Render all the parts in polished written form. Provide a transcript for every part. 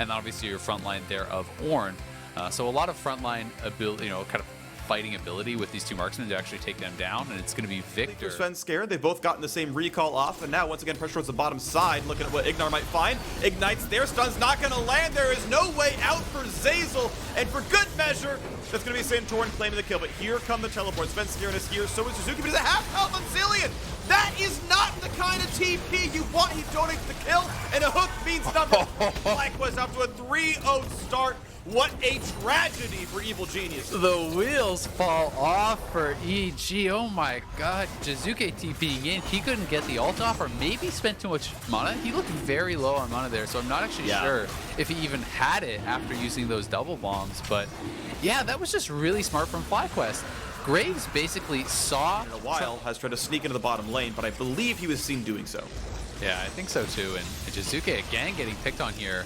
and then obviously your front line there of Ornn. So a lot of frontline ability, kind of fighting ability with these two marksmen to actually take them down, and it's going to be Victor. Scared. They've both gotten the same recall off, and now once again pressure towards the bottom side, looking at what Ignar might find. Ignites there, stun's not going to land. There is no way out for Zeyzal, and for good measure, that's going to be Santorin claiming the kill, but here come the teleports. Scared is here, so is Suzuki, but he's a half health on Zillion. That is not the kind of TP you want. He donates the kill, and a hook means nothing. FlyQuest up to a 3-0 start. What a tragedy for Evil Genius. The wheels fall off for EG. Oh my god. Jizuke TPing in. He couldn't get the ult off, or maybe spent too much mana. He looked very low on mana there, so I'm not actually sure if he even had it after using those double bombs. But yeah, that was just really smart from FlyQuest. Graves basically saw... In a while, has tried to sneak into the bottom lane, but I believe he was seen doing so. Yeah, I think so too. And Jizuke again getting picked on here.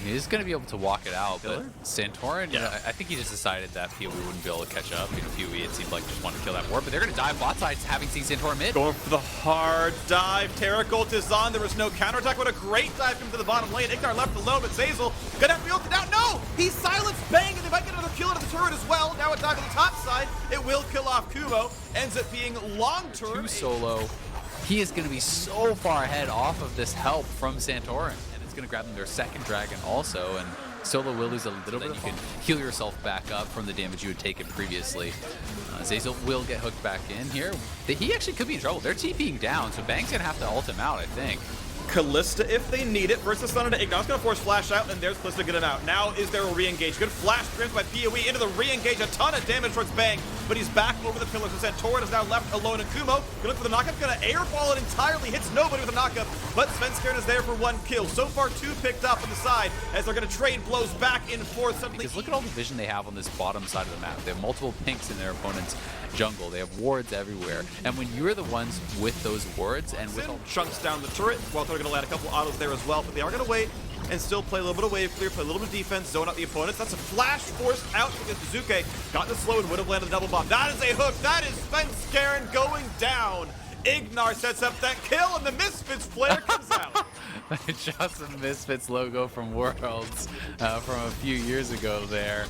He's going to be able to walk it out, but Santorin, I think he just decided that PoE wouldn't be able to catch up. PoE, it seemed like, just wanted to kill that ward, but they're going to dive bot side, having seen Santorin mid. Going for the hard dive. Terracolt is on. There was no counterattack. What a great dive into the bottom lane. Ignar left alone, but Zeyzal going to have to be ulted out. No! He's silenced Bang, and they might get another kill into the turret as well. Now a dive to the top side. It will kill off Kumo. Ends up being long-term. 2 solo. He is going to be so far ahead off of this help from Santorin. Going to grab them their second dragon also, and solo will lose a little bit. You can heal yourself back up from the damage you had taken previously. Zeyzal will get hooked back in here. He actually could be in trouble. They're TPing down, so Bang's going to have to ult him out, I think. Kalista, if they need it, versus Thunder to Ignar's going to force flash out, and there's Kalista to get him out. Now is there a re-engage? Good flash grants by PoE into the re-engage. A ton of damage towards Bang, but he's back over the pillars. So Santorin is now left alone, and Kumo going to look for the knockup. Going to airball it entirely. Hits nobody with a knockup, but Svenskeren is there for 1 kill. So far, 2 picked up on the side as they're going to trade blows back and forth. Suddenly, because look at all the vision they have on this bottom side of the map. They have multiple pinks in their opponent's jungle. They have wards everywhere, and when you're the ones with those wards and with chunks down the turret, well, they're going to land a couple autos there as well, but they are going to wait and still play a little bit of wave clear, play a little bit of defense, zone out the opponents. That's a flash forced out because Jizuke got the slow and would have landed a double bomb. That is a hook. That is Svenskeren going down. Ignar sets up that kill, and the Misfits player comes out. Just the Misfits logo from Worlds from a few years ago there.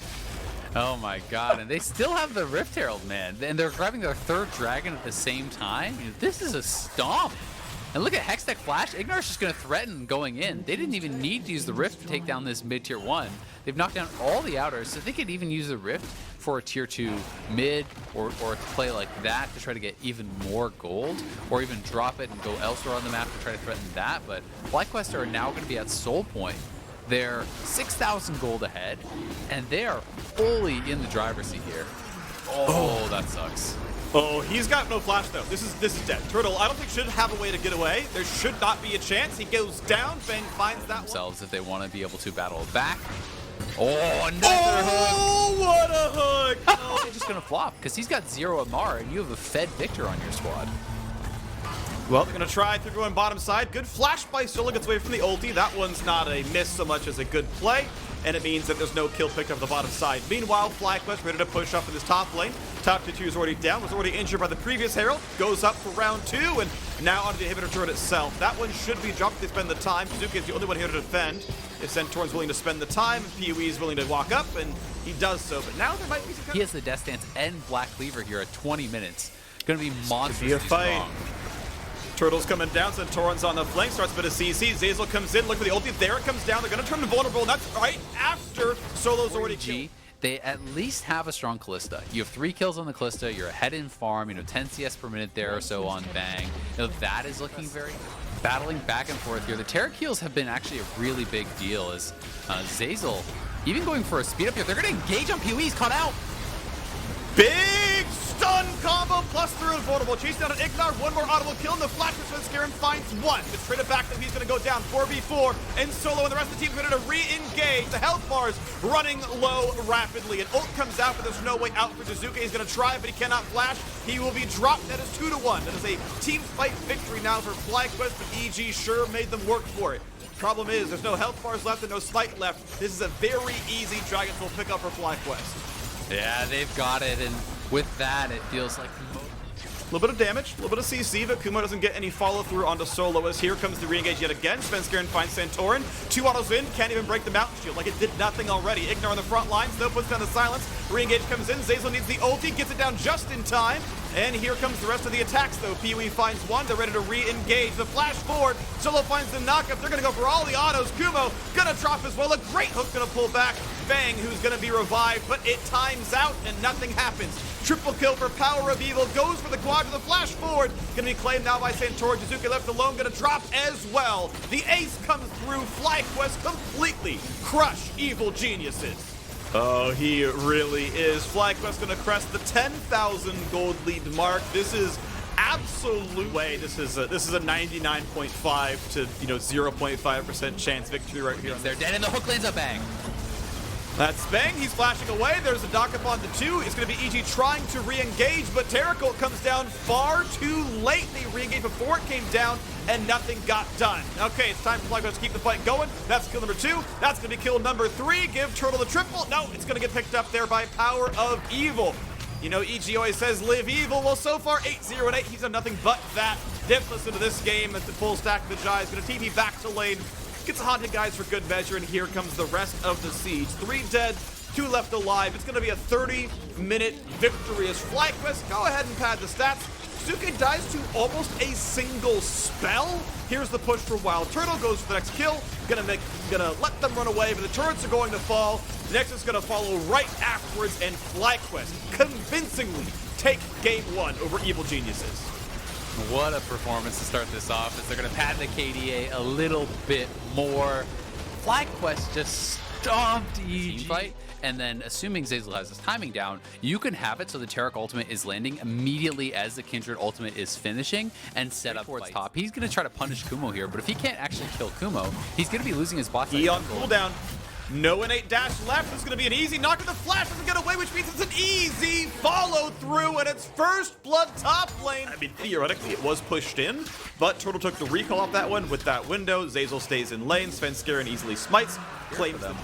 Oh my god, and they still have the Rift Herald, man. And they're grabbing their 3rd dragon at the same time. This is a stomp. And look at Hextech Flash. Ignar's just going to threaten going in. They didn't even need to use the Rift to take down this mid-tier 1. They've knocked down all the outers, so they could even use the Rift for a tier 2 mid or to play like that to try to get even more gold, or even drop it and go elsewhere on the map to try to threaten that. But FlyQuest are now going to be at Soul Point. They're 6,000 gold ahead, and they are fully in the driver's seat here. Oh, that sucks. Oh, he's got no flash though. This is dead. Turtle, I don't think should have a way to get away. There should not be a chance. He goes down. Bang finds that themselves if they want to be able to battle back. Oh, another hook! What a hook! Oh, they're just gonna flop because he's got 0 Amar, and you have a fed Victor on your squad. Well, they're going to try through going bottom side. Good flash by Solo, gets away from the ulti. That one's not a miss so much as a good play, and it means that there's no kill picked up the bottom side. Meanwhile, FlyQuest ready to push up in this top lane. Top 2 is already down, was already injured by the previous Herald. Goes up for round 2, and now onto the inhibitor turret itself. That one should be dropped if they spend the time. Suzuki is the only one here to defend. If Santorin's willing to spend the time, PoE is willing to walk up, and he does so. But now there might be some He has the Death Stance and Black Cleaver here at 20 minutes. Going to be monstrously a fight. strong. Turtle's coming down, Santorin's on the flank, starts a bit of CC. Zeyzal comes in, look for the ulti. There it comes down. They're going to turn him vulnerable, and that's right after Solo's already killed. They at least have a strong Kalista. You have 3 kills on the Kalista. You're ahead in farm. 10 CS per minute there or so on Bang. That is looking very battling back and forth here. The Terra kills have been actually a really big deal as Zeyzal even going for a speed up here. They're going to engage on PoE. He's caught out. Big stun combo plus through invulnerable. Chase down an Ignar, 1 more audible kill, and the flash from Svenskeren finds 1. It's traded back, and he's going to go down 4v4, and Solo and the rest of the team ready to re-engage. The health bars running low rapidly. An ult comes out, but there's no way out for Jizuke. He's going to try, but he cannot flash. He will be dropped. That is 2-1. That is a team fight victory now for FlyQuest, but EG sure made them work for it. Problem is, there's no health bars left and no smite left. This is a very easy Dragon Soul pickup for FlyQuest. Yeah, they've got it, and with that, it feels like A little bit of damage, a little bit of CC, but Kumo doesn't get any follow-through onto Solo as here comes the re-engage yet again. Svenskeren finds Santorin. 2 autos in, can't even break the Mountain Shield like it did nothing already. Ignar on the front lines, though, puts down the silence. Re-engage comes in, Zeyzal needs the ulti, gets it down just in time. And here comes the rest of the attacks, though. PoE finds one, they're ready to re-engage. The flash forward, Solo finds the knockup. They're gonna go for all the autos. Kumo gonna drop as well. A great hook gonna pull back. Bang, who's gonna be revived, but it times out and nothing happens. Triple kill for Power of Evil, goes for the quad with the flash forward. Gonna be claimed now by Santorin. Jizuke left alone, gonna drop as well. The ace comes through. FlyQuest completely crush Evil Geniuses. Oh, he really is. FlyQuest gonna crest the 10,000 gold lead mark. This is absolute way. This is a 99.5 to 0.5% chance victory right here. They're dead in the hook lanes up, Bang. That's Bang, he's flashing away. There's a knock up on the 2. It's going to be EG trying to re-engage, but Terracolt comes down far too late. They re-engaged before it came down, and nothing got done. Okay, it's time for FlyQuest to keep the fight going. That's kill number 2. That's going to be kill number 3. Give Turtle the triple. No, it's going to get picked up there by Power of Evil. You know, EG always says live evil. Well, so far, 8-0 and 8. He's done nothing but that. Diphless into this game at the full stack of the Jai. Is going to TP back to lane. Gets haunted guys for good measure, and here comes the rest of the siege. 3 dead, 2 left alive. It's going to be a 30-minute victory as FlyQuest go ahead and pad the stats. Suke dies to almost a single spell. Here's the push for Wild Turtle, goes for the next kill. Gonna let them run away, but the turrets are going to fall. The Nexus is gonna follow right afterwards, and FlyQuest convincingly take game 1 over Evil Geniuses. What a performance to start this off, as they're going to pad the KDA a little bit more. FlyQuest just stomped EG. Teamfight, and then assuming Zeyzal has his timing down, you can have it so the Taric ultimate is landing immediately as the Kindred ultimate is finishing and set up towards top. He's going to try to punish Kumo here, but if he can't actually kill Kumo, he's going to be losing his bot side. He on cooldown. No innate dash left. It's going to be an easy knock, and the flash doesn't get away, which means it's an easy follow through, and it's first blood top lane. I mean, theoretically, it was pushed in, but Turtle took the recall off that one with that window. Zeyzal stays in lane. Svenskeren easily smites, claims them.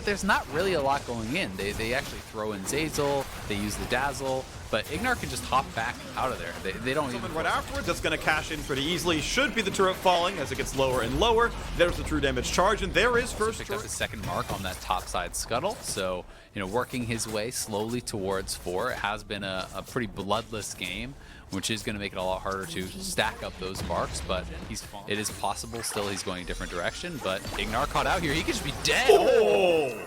There's not really a lot going in. They actually throw in Zeyzal, they use the Dazzle, but Ignar can just hop back out of there. They don't even... Right afterwards, that's going to cash in pretty easily. Should be the turret falling as it gets lower and lower. There's the true damage charge, and there is first picked up his second mark on that top side scuttle, so, working his way slowly towards 4. It has been a pretty bloodless game, which is going to make it a lot harder to stack up those marks, but it is possible still he's going a different direction, but Ignar caught out here. He could just be dead. Oh!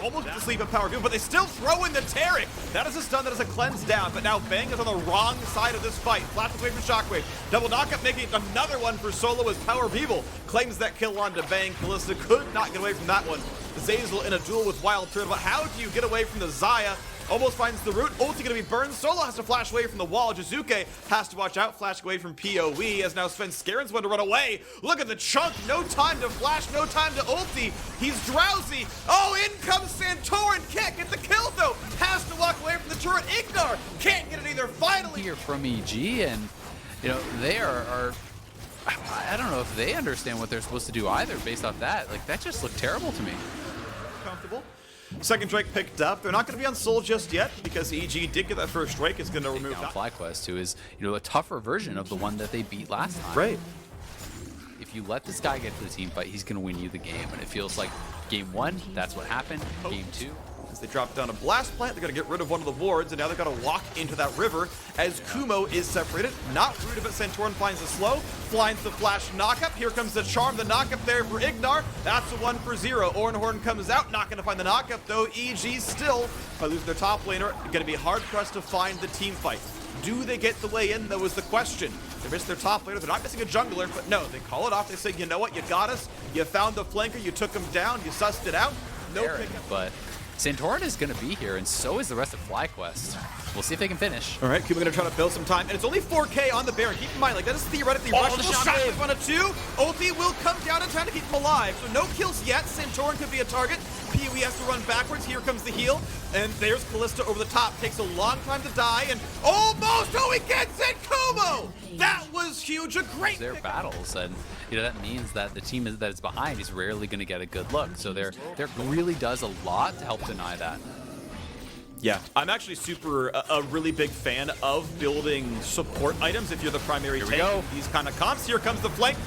Almost to sleep at Power View, but they still throw in the Taric. That is a stun, that is a cleanse down, but now Bang is on the wrong side of this fight. Flash away from Shockwave. Double knockup, making another one for Solo as Power of Evil claims that kill onto Bang. Kalista could not get away from that one. Zeyzal in a duel with Wild Turtle, but how do you get away from the Xayah? Almost finds the root. Ulti gonna be burned. Solo has to flash away from the wall. Jizuke has to watch out, flash away from PoE, as now Svenskeren's one to run away. Look at the chunk. No time to flash, no time to ulti. He's drowsy. Oh, in comes Santorin. Can't get the kill though. Has to walk away from the turret. Ignar can't get it either. Finally. Here from EG, and they are I don't know if they understand what they're supposed to do either based off that. Like, that just looked terrible to me. Comfortable. Second Drake picked up. They're not going to be on Soul just yet because EG did get that first Drake. It's going to remove that. FlyQuest, who is a tougher version of the one that they beat last time. Right. If you let this guy get to the team fight, he's going to win you the game. And it feels like game 1, that's what happened. Game 2. As they drop down a blast plant, they're going to get rid of one of the wards, and now they've got to walk into that river as Kumo is separated. Not rooted, but Santorin finds the slow, finds the flash knockup. Here comes the charm, the knockup there for Ignar. That's a 1 for 0. Ornhorn comes out, not going to find the knockup though. EG still, by losing their top laner, going to be hard pressed to find the team fight. Do they get the way in, though, is the question. They missed their top laner. They're not missing a jungler, but no, they call it off. They say, you know what, you got us. You found the flanker, you took him down, you sussed it out. No pickup. But Santorin is going to be here, and so is the rest of FlyQuest. We'll see if they can finish. All right, Kumo going to try to build some time, and it's only 4K on the Baron. Keep in mind, like, that is theoretically rushable. Shot on a 2. Ulti will come down in time to keep him alive. So no kills yet. Santorin could be a target. PoE has to run backwards. Here comes the heal, and there's Kalista over the top. Takes a long time to die, and almost, oh, he gets it, Kumo! That was huge, a great their battles, and that means that the team that is behind is rarely going to get a good look. So there really does a lot to help deny that. Yeah, I'm actually a really big fan of building support items if you're the primary tank. Go. These kind of comps. Here comes the flank.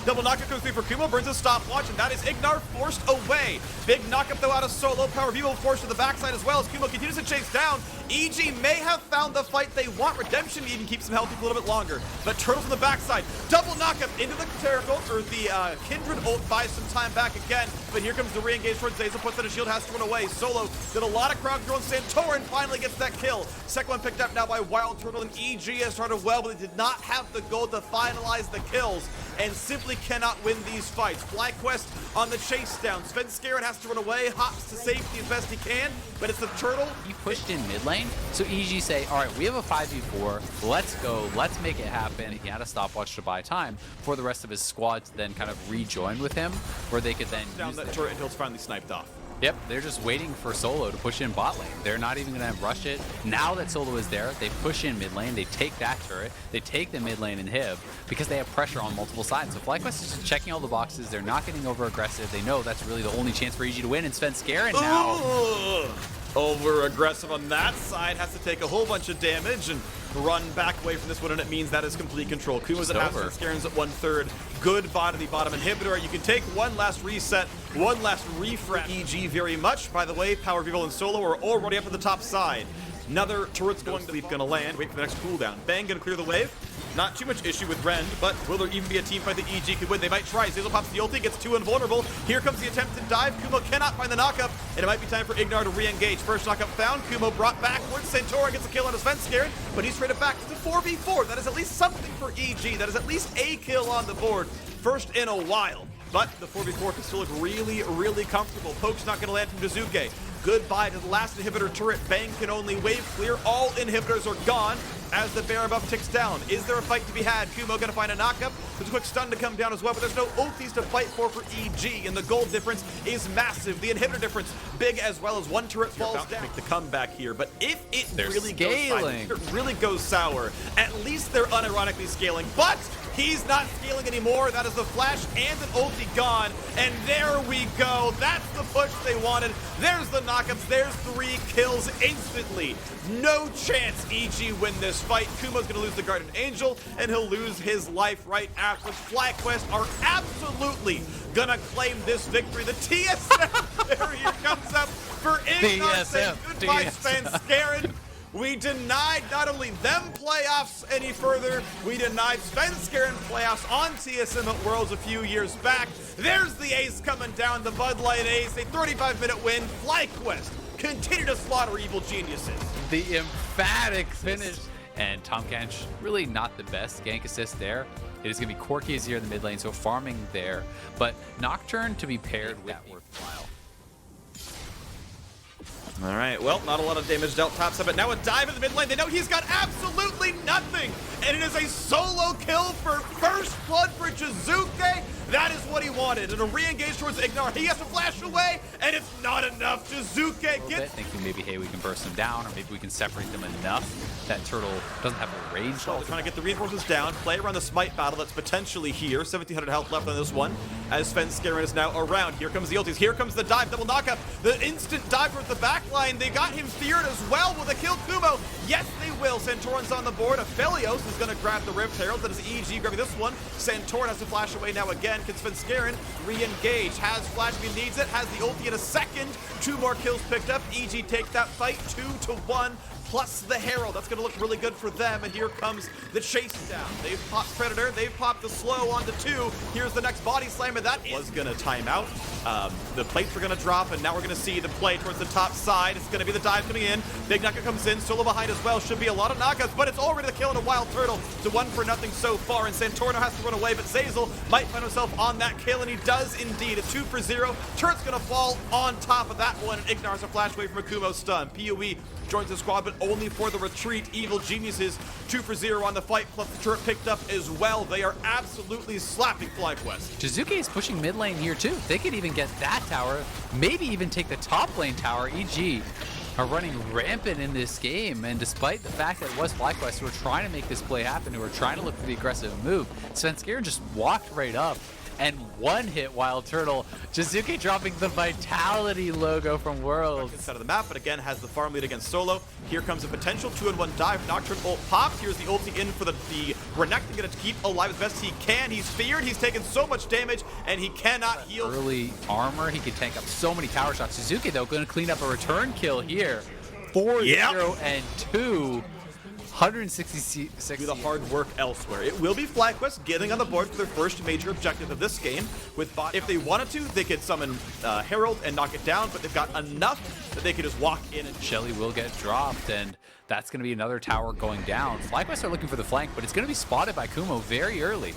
Double knockup comes through for Kumo, burns a stopwatch, and that is Ignar forced away. Big knockup though out of Solo. Power Vivo forced to the backside as well as Kumo continues to chase down. EG may have found the fight they want. Redemption even keeps them healthy for a little bit longer. But Turtle from the backside. Double knockup into the Terrible, or the Kindred ult buys some time back again. But here comes the re-engage towards Zazel. Puts on a shield, has to run away. Solo did a lot of crowd control, and Santorin finally gets that kill. Second one picked up now by Wild Turtle, and EG has started well, but they did not have the gold to finalize the kills and simply cannot win these fights. FlyQuest on the chase down. Svenskeren has to run away, hops to safety as best he can, but it's the Turtle. He pushed in mid lane, so EG say, all right, we have a 5v4, let's go, let's make it happen. He had a stopwatch to buy time for the rest of his squad to then kind of rejoin with him, where they could then down that turret until it's finally sniped off. Yep, they're just waiting for Solo to push in bot lane. They're not even going to rush it. Now that Solo is there, they push in mid lane, they take that turret, they take the mid lane inhib because they have pressure on multiple sides. So FlyQuest is just checking all the boxes. They're not getting over aggressive. They know that's really the only chance for EG to win, and Svenskeren now. Over aggressive on that side, has to take a whole bunch of damage and run back away from this one, and it means that is complete control. Kuma's at half, Svenskaren's at 1/3. Good bot of the bottom inhibitor. You can take one last reset, one last refresh. EG very much. By the way, Power Vivo and Solo are already up at the top side. Another turret's going to leap, gonna land. Wait for the next cooldown. Bang, gonna clear the wave. Not too much issue with Rend, but will there even be a team fight that EG could win? They might try. Zazel pops the ulti, gets too invulnerable. Here comes the attempted dive. Kumo cannot find the knockup, and it might be time for Ignar to re-engage. First knockup found. Kumo brought backwards. Santorin gets a kill on his Svenskeren, but he's traded back to 4v4. That is at least something for EG. That is at least a kill on the board. First in a while. But the 4v4 can still look really, really comfortable. Poke's not going to land from Dazuke. Goodbye to the last inhibitor turret. Bang can only wave clear. All inhibitors are gone as the Baron buff ticks down. Is there a fight to be had? Kumo gonna find a knockup. There's a quick stun to come down as well, but there's no ultis to fight for EG, and the gold difference is massive. The inhibitor difference big as well, as one turret falls down. Make the comeback here, but if it really goes sour, at least they're unironically scaling. But he's not scaling anymore. That is the flash and an ulti gone, and there we go. That's the push they wanted. There's the knockups. There's 3 kills instantly. No chance EG win this fight. Kumo's gonna lose the Guardian Angel, and he'll lose his life right after. FlyQuest are absolutely gonna claim this victory. The TSM barrier comes up for Ignar, saying goodbye, Svenskeren. We denied not only them playoffs any further, we denied Svenskeren playoffs on TSM at Worlds a few years back. There's the ace coming down, the Bud Light ace, a 35-minute win. FlyQuest continue to slaughter evil geniuses. The emphatic finish. And Tom Kench, really not the best gank assist there. It is going to be Corki Azir in the mid lane, so farming there. But Nocturne to be paired with that worthwhile. All right, well, not a lot of damage dealt top side, but now a dive in the mid lane. They know he's got absolutely nothing, and it is a solo kill for first blood for Dazuke. That is what he wanted, and a re-engage towards Ignar. He has to flash away, and it's not enough. Dazuke gets... Thinking maybe, hey, we can burst them down, or maybe we can separate them enough that Turtle doesn't have a range. So they're trying to get the reinforcements down, play around the smite battle that's potentially here. 1,700 health left on this one, as Svenskeren is now around. Here comes the ultis, here comes the dive, double knockup. The instant dive towards the back line. They got him feared as well. Will they kill Kumo? Yes, they will. Santorin's on the board. Aphelios is going to grab the Rift Herald. That is EG grabbing this one. Santorin has to flash away now again. Can Svenskeren re-engage? Has flash if he needs it. Has the ulti in a second. 2 more kills picked up. EG take that fight 2-1. Plus the Herald. That's going to look really good for them. And here comes the chase down. They've popped Predator. They've popped the slow onto 2. Here's the next body slam, and that was going to time out. The plates are going to drop, and now we're going to see the play towards the top side. It's going to be the dive coming in. Big Knockup comes in. Solo behind as well. Should be a lot of knockouts, but it's already the kill on a Wild Turtle. It's a 1-0 so far, and Santorno has to run away, but Zazel might find himself on that kill, and he does indeed. A 2-0. Turret's going to fall on top of that one, and Ignar has a flash away from a Kumo stun. PoE joins the squad, but only for the retreat. Evil Geniuses 2-0 on the fight, plus the turret picked up as well. They are absolutely slapping FlyQuest. Dazuke is pushing mid lane here too. They could even get that tower, maybe even take the top lane tower. EG are running rampant in this game, and despite the fact that it was FlyQuest who were trying to make this play happen, who were trying to look for the aggressive move, Svenskeren just walked right up and one hit Wild Turtle. Jizuke dropping the Vitality logo from Worlds. Inside of the map, but again has the farm lead against Solo. Here comes a potential 2-in-1 dive. Nocturne ult pops. Here's the ulti in for the Renekton, gonna keep alive as best he can. He's feared. He's taken so much damage, and he cannot heal. Early armor. He can tank up so many tower shots. Jizuke though gonna clean up a return kill here. 4-0 and 2. 166. Do the hard work elsewhere. It will be FlyQuest getting on the board for their first major objective of this game. If they wanted to, they could summon Herald and knock it down, but they've got enough that they could just walk in. And Shelly will get dropped, and that's going to be another tower going down. FlyQuest are looking for the flank, but it's going to be spotted by Kumo very early.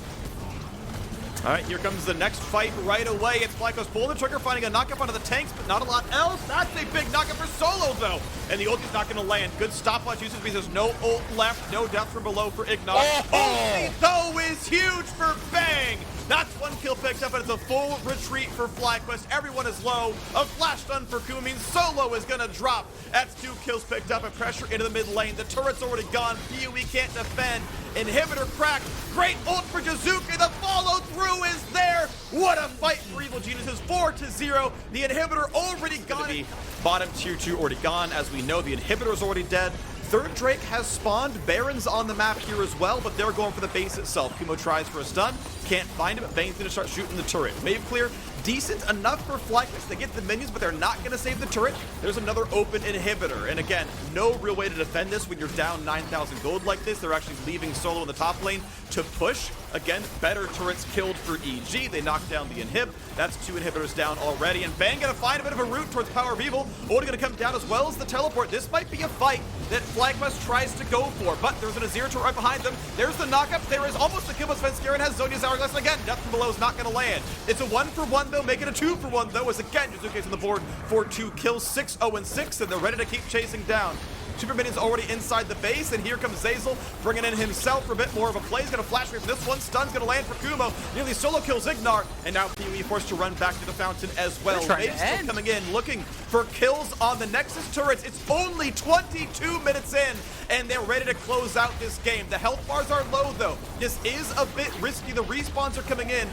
All right, here comes the next fight right away. It's FlyQuest pulling the trigger, finding a knockup onto the tanks, but not a lot else. That's a big knockup for Solo, though. And the ulti's not going to land. Good stopwatch usage because there's no ult left, no death from below for Ignar. Ulti, though, is huge for Bang. That's one kill picked up, and it's a full retreat for FlyQuest. Everyone is low. A flash stun for Kuma means Solo is going to drop. That's 2 kills picked up and pressure into the mid lane. The turret's already gone. PoE can't defend. Inhibitor cracked. Great ult for Jizuke. The follow through is there. What a fight for Evil Geniuses. 4-0. The inhibitor already gone. Bottom tier 2 already gone. As we know, the inhibitor is already dead. Third Drake has spawned. Baron's on the map here as well, but they're going for the base itself. Kumo tries for a stun. Can't find him. Bane's going to start shooting the turret. Wave clear. Decent enough for FlyQuest. They get the minions, but they're not going to save the turret. There's another open inhibitor. And again, no real way to defend this when you're down 9,000 gold like this. They're actually leaving Solo in the top lane to push. Again, better turrets killed for EG. They knock down the inhib. That's 2 inhibitors down already. And Bang going to find a bit of a route towards Power of Evil. Ulti going to come down as well as the teleport. This might be a fight that FlyQuest tries to go for, but there's an Azir turret right behind them. There's the knockup. There is almost a kill, but Svenskeren has Zhonya's Hourglass. And again, death from below is not going to land. It's a 1-for-1 though, make it a 2-for-1 though, as again, Jizuke's on the board for 2 kills, 6-0-6, and they're ready to keep chasing down. Super Minions already inside the base, and here comes Zeyzal bringing in himself for a bit more of a play. He's going to flash away from this one. Stun's going to land for Kumo. Nearly solo kills Ignar, and now PoE forced to run back to the fountain as well. Wave's still coming in, looking for kills on the Nexus turrets. It's only 22 minutes in, and they're ready to close out this game. The health bars are low, though. This is a bit risky. The respawns are coming in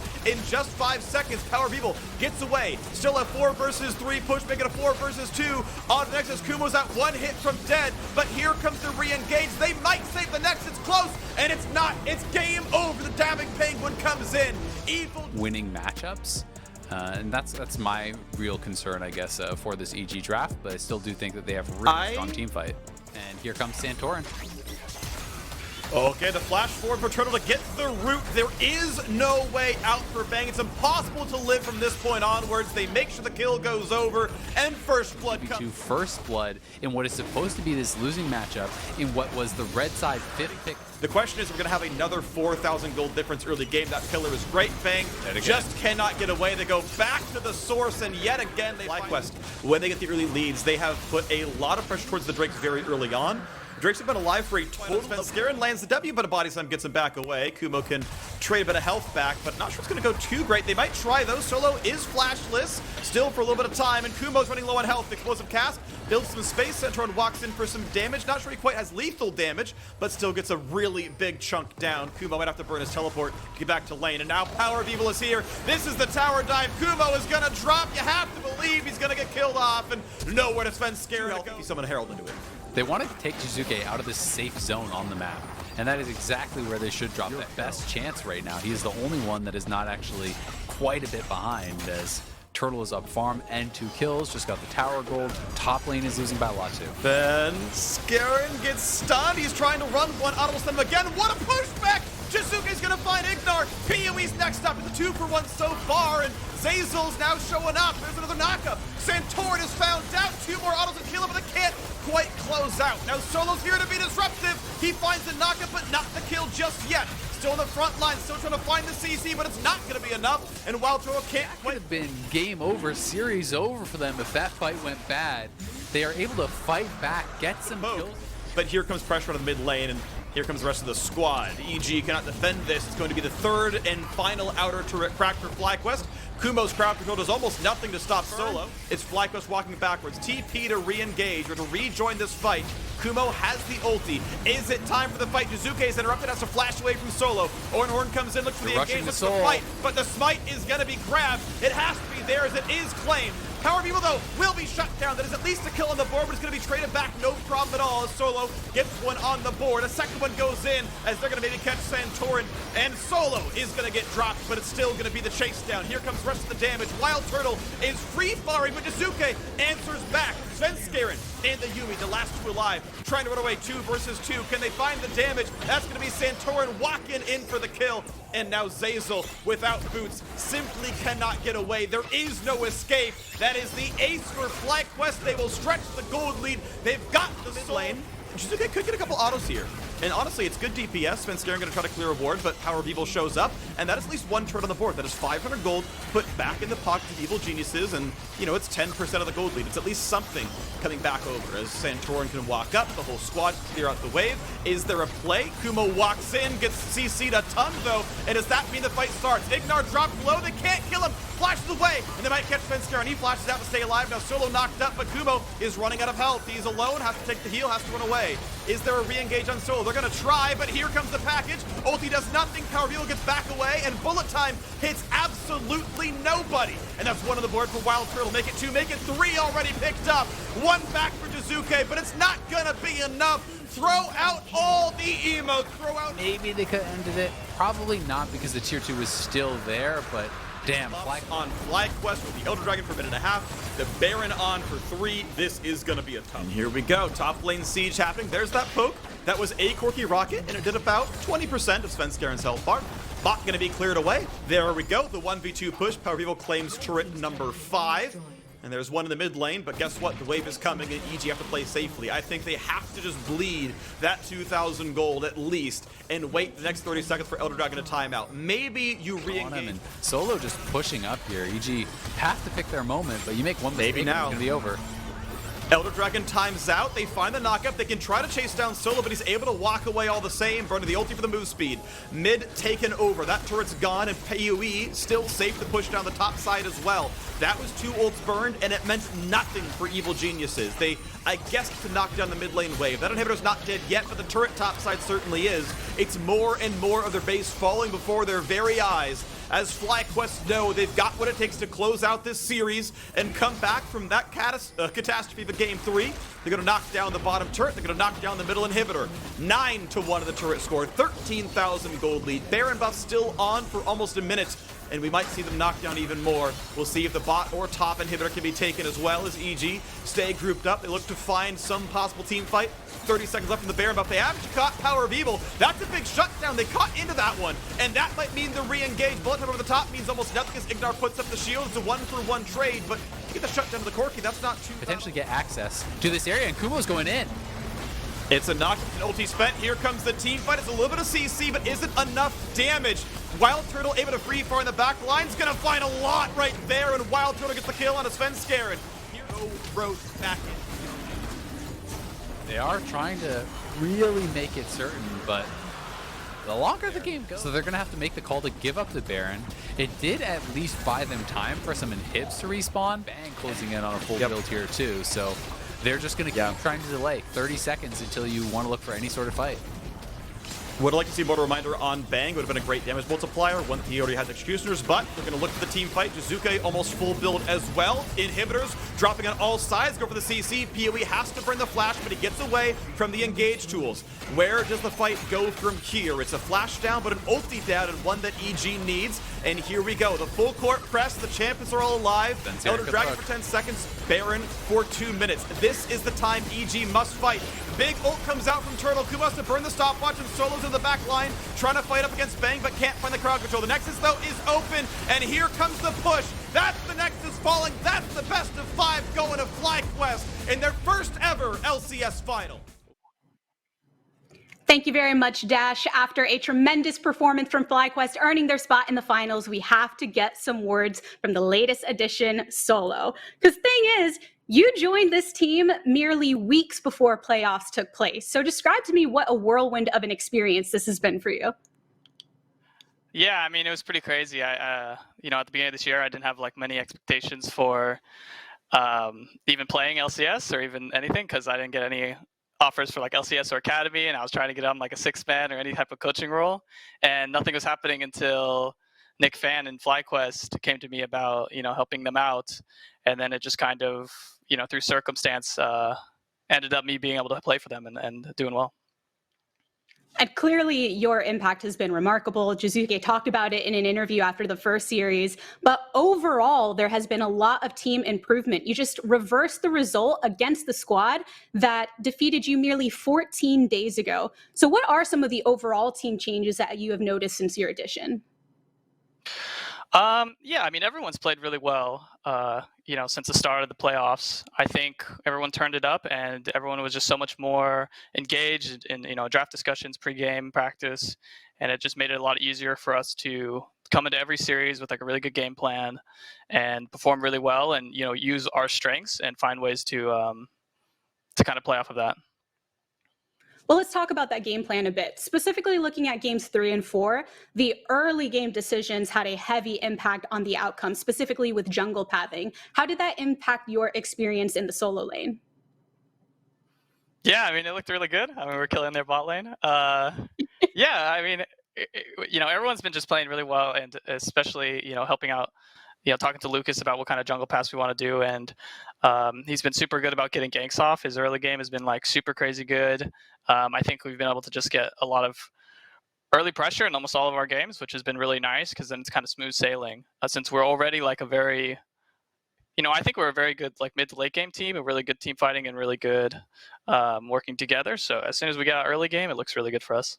just 5 seconds. Power of Evil gets away. Still a 4 versus 3 push, making a 4 versus 2 on the Nexus. Kumo's at 1 hit from dead. But here comes the re-engage. They might save the Nexus. Close, and it's not. It's game over. The dabbing penguin comes in. Evil winning matchups. And that's my real concern, I guess, for this EG draft. But I still do think that they have really strong team fight. And here comes Santorin. Okay, the flash forward for Turtle to get the root. There is no way out for Bang. It's impossible to live from this point onwards. They make sure the kill goes over, and First Blood comes. To First Blood in what is supposed to be this losing matchup in what was the red side 5th pick. The question is, we're going to have another 4,000 gold difference early game. That pillar is great. Bang just cannot get away. They go back to the source, and yet again, FlyQuest, when they get the early leads, they have put a lot of pressure towards the Drake very early on. Drakes have been alive for a total. Svenskeren lands the W, but a body slam gets him back away. Kumo can trade a bit of health back, but not sure it's going to go too great. They might try, though. Solo is flashless, still for a little bit of time, and Kumo's running low on health. Explosive cast, builds some space. Santorin walks in for some damage. Not sure he quite has lethal damage, but still gets a really big chunk down. Kumo might have to burn his teleport to get back to lane, and now Power of Evil is here. This is the tower dive. Kumo is going to drop. You have to believe he's going to get killed off, and nowhere to Svenskeren to go. He summoned Herald into it. They want to take Jizuke out of this safe zone on the map, and that is exactly where they should drop that best chance right now. He is the only one that is not actually quite a bit behind, as Turtle is up farm and 2 kills, just got the tower gold. Top lane is losing by a lot too. Then Scarron gets stunned. He's trying to run one audible stun again. What a pushback! Jizuke's gonna find Ignar. PoE's next up. It's a 2-for-1 so far, and Zeyzal's now showing up. There's another knockup. Santorin is found out. 2 more autos to kill him, but they can't quite close out. Now Solo's here to be disruptive. He finds the knockup, but not the kill just yet. Still in the front line, still trying to find the CC, but it's not going to be enough. And Wild Turtle can't quite have been game over, series over for them if that fight went bad. They are able to fight back, get some kills. But here comes pressure on the mid lane, and Here comes the rest of the squad. EG cannot defend this. It's going to be the third and final outer turret crack for FlyQuest. Kumo's crowd control does almost nothing to stop Solo. It's FlyQuest walking backwards. TP to re-engage or to rejoin this fight. Kumo has the ulti. Is it time for the fight? Jizuke is interrupted, has to flash away from Solo. Ornhorn comes in, looks for the engagement, looks for the fight, but the smite is going to be grabbed. It has to be theirs. It is claimed. Power People, though, will be shut down. That is at least a kill on the board, but it's going to be traded back, no problem at all, as Solo gets one on the board. A second one goes in, as they're going to maybe catch Santorin, and Solo is going to get dropped, but it's still going to be the chase down. Here comes the rest of the damage. Wild Turtle is free-firing, but Jizuke answers back. Svenskeren and the Yuumi, the last two alive, trying to run away 2 versus 2. Can they find the damage? That's going to be Santorin walking in for the kill. And now Zeyzal, without boots, simply cannot get away. There is no escape. That is the ace for FlyQuest. They will stretch the gold lead. They've got the mid lane. Jizuke could get a couple autos here. And honestly, it's good DPS. Svenskeren going to try to clear a ward, but Power of Evil shows up, and that is at least one turret on the board. That is 500 gold put back in the pockets of Evil Geniuses, and, you know, it's 10% of the gold lead. It's at least something coming back over as Santorin can walk up, the whole squad can clear out the wave. Is there a play? Kumo walks in, gets CC'd a ton, though, and does that mean the fight starts? Ignar dropped low, they can't kill him, flashes away, and they might catch Svenskeren. He flashes out to stay alive. Now Solo knocked up, but Kumo is running out of health. He's alone, has to take the heal, has to run away. Is there a re-engage on Solo? They're going to try, but here comes the package. Ulti does nothing. Power Evil gets back away, and bullet time hits absolutely nobody. And that's one on the board for Wild Turtle. Make it 2, make it 3 already picked up. 1 back for Jizuke, but it's not going to be enough. Throw out all the emotes. Throw out. Maybe they could have ended it. Probably not, because the tier 2 was still there, but damn. On FlyQuest with the Elder Dragon for a minute and a half. The Baron on for 3. This is going to be a tough. And here we go. Top lane siege happening. There's that poke. That was a quirky rocket, and it did about 20% of Svenskeren's health bar. Bot going to be cleared away. There we go. The 1v2 push. Power Evil claims turret number 5. And there's one in the mid lane, but guess what? The wave is coming, and EG have to play safely. I think they have to just bleed that 2,000 gold at least and wait the next 30 seconds for Elder Dragon to time out. Maybe you re-engage. Solo just pushing up here. EG have to pick their moment, but you make one mistake, maybe now. It's going to be over. Elder Dragon times out. They find the knockup. They can try to chase down Solo, but he's able to walk away all the same. Burning the ulti for the move speed. Mid taken over. That turret's gone, and PUE still safe to push down the top side as well. That was 2 ults burned, and it meant nothing for Evil Geniuses. They, I guess, to knock down the mid lane wave. That inhibitor's not dead yet, but the turret top side certainly is. It's more and more of their base falling before their very eyes. As FlyQuest know, they've got what it takes to close out this series and come back from that catastrophe of Game 3. They're going to knock down the bottom turret. They're going to knock down the middle inhibitor. 9-1 of the turret score. 13,000 gold lead. Baron buff still on for almost a minute, and we might see them knock down even more. We'll see if the bot or top inhibitor can be taken as well as EG stay grouped up. They look to find some possible team fight. 30 seconds left in the Baron buff. They have caught Power of Evil. That's a big shutdown. They caught into that one, and that might mean the re-engage. Bullet time over the top means almost nothing as Ignar puts up the shield. It's a 1-for-1 trade, but you get the shutdown of the Corki. That's not too potentially get access to this area, and Kumo's going in. It's a knock, an ulti spent. Here comes the team fight. It's a little bit of CC, but isn't enough damage. Wild Turtle able to free fire in the back line. He's going to find a lot right there, and Wild Turtle gets the kill on a Svenskeren. Here Road back in. They are trying to really make it certain, but the longer the game goes, so they're going to have to make the call to give up the Baron. It did at least buy them time for some inhibs to respawn. Bang, closing in on a full build here too, so they're just going to keep trying to delay 30 seconds until you want to look for any sort of fight. Would have liked to see Mortal Reminder on Bang. Would have been a great damage multiplier. One that he already has Executioners, but we're going to look at the team fight. Jizuke almost full build as well. Inhibitors dropping on all sides. Go for the CC. PoE has to burn the flash, but he gets away from the engage tools. Where does the fight go from here? It's a flash down, but an ulti down, and one that EG needs. And here we go. The full court press. The champions are all alive. Elder Dragon for 10 seconds. Baron for 2 minutes. This is the time EG must fight. Big ult comes out from Turtle. Kumo has to burn the stopwatch, and Solo's in the back line trying to fight up against Bang, but can't find the crowd control. The Nexus, though, is open, and here comes the push. That's the Nexus falling. That's the best of 5 going to FlyQuest in their first ever LCS final. Thank you very much, Dash. After a tremendous performance from FlyQuest earning their spot in the finals, we have to get some words from the latest edition, Solo. Because thing is, you joined this team merely weeks before playoffs took place. So describe to me what a whirlwind of an experience this has been for you. Yeah, I mean, it was pretty crazy. At the beginning of this year, I didn't have like many expectations for even playing LCS or even anything, because I didn't get any offers for like LCS or Academy, and I was trying to get on like a 6-man or any type of coaching role, and nothing was happening until Nick Fan and FlyQuest came to me about helping them out, and then it just kind of through circumstance ended up me being able to play for them and doing well. And clearly your impact has been remarkable. Jizuke talked about it in an interview after the first series, but overall there has been a lot of team improvement. You just reversed the result against the squad that defeated you merely 14 days ago. So what are some of the overall team changes that you have noticed since your addition? Yeah, I mean, everyone's played really well, since the start of the playoffs. I think everyone turned it up, and everyone was just so much more engaged in, draft discussions, pregame practice, and it just made it a lot easier for us to come into every series with like a really good game plan and perform really well, and use our strengths and find ways to kind of play off of that. Well, let's talk about that game plan a bit. Specifically looking at games 3 and 4, the early game decisions had a heavy impact on the outcome, specifically with jungle pathing. How did that impact your experience in the solo lane? Yeah, I mean, it looked really good. I mean, we're killing their bot lane. Yeah, I mean, everyone's been just playing really well, and especially, helping out, talking to Lucas about what kind of jungle pass we want to do, and he's been super good about getting ganks off. His early game has been like super crazy good. I think we've been able to just get a lot of early pressure in almost all of our games, which has been really nice, because then it's kind of smooth sailing. Since we're already like a very, I think we're a very good like mid to late game team, a really good team fighting and really good working together. So as soon as we get out early game, it looks really good for us.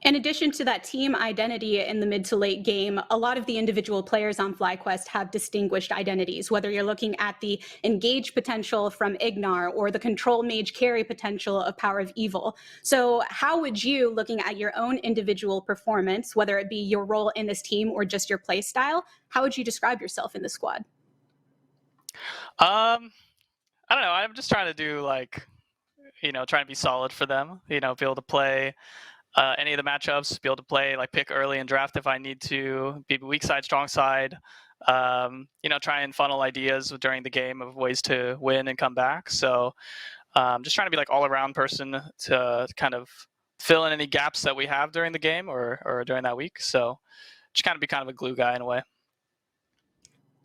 In addition to that team identity in the mid to late game, a lot of the individual players on FlyQuest have distinguished identities, whether you're looking at the engage potential from Ignar or the control mage carry potential of Power of Evil. So how would you, looking at your own individual performance, whether it be your role in this team or just your play style, how would you describe yourself in the squad? I don't know. I'm just trying to do like, trying to be solid for them, be able to play any of the matchups, be able to play, like pick early in draft if I need to, be weak side, strong side, try and funnel ideas during the game of ways to win and come back. So just trying to be like all around person to kind of fill in any gaps that we have during the game or during that week. So just kind of be kind of a glue guy in a way.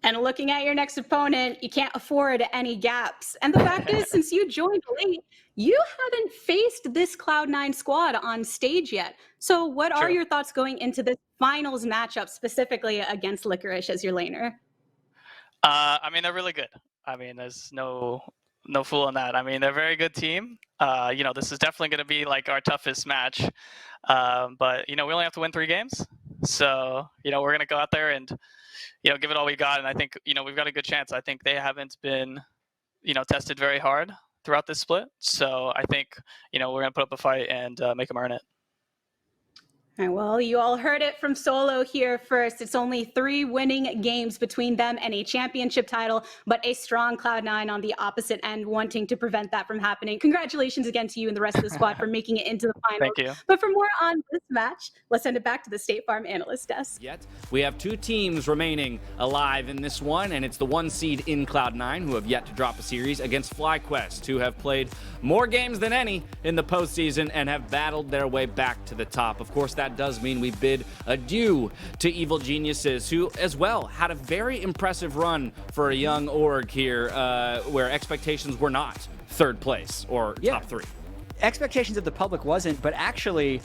And looking at your next opponent, you can't afford any gaps. And the fact is, since you joined late, you haven't faced this Cloud9 squad on stage yet. So what are your thoughts going into this finals matchup, specifically against Licorice as your laner? I mean, they're really good. I mean, there's no fool in that. I mean, they're a very good team. This is definitely going to be like our toughest match. But, we only have to win 3 games. So, we're going to go out there and give it all we got. And I think, we've got a good chance. I think they haven't been, tested very hard throughout this split. So I think, we're going to put up a fight and make them earn it. All right, well, you all heard it from Solo here first. It's only 3 winning games between them and a championship title, but a strong Cloud9 on the opposite end wanting to prevent that from happening. Congratulations again to you and the rest of the squad for making it into the finals. Thank you. But for more on this match, let's send it back to the State Farm analyst desk. Yet we have 2 teams remaining alive in this one, and it's the 1 seed in Cloud9 who have yet to drop a series against FlyQuest, who have played more games than any in the postseason and have battled their way back to the top. Of course, that does mean we bid adieu to Evil Geniuses, who as well had a very impressive run for a young org here, where expectations were not 3rd place or top 3. Expectations of the public wasn't, but actually,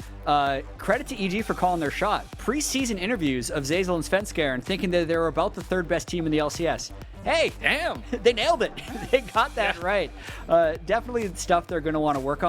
credit to EG for calling their shot. Preseason interviews of Zeyzal and Svenskeren thinking that they were about the 3rd best team in the LCS. Hey, Damn! they nailed it. They got that right. Definitely stuff they're going to want to work on.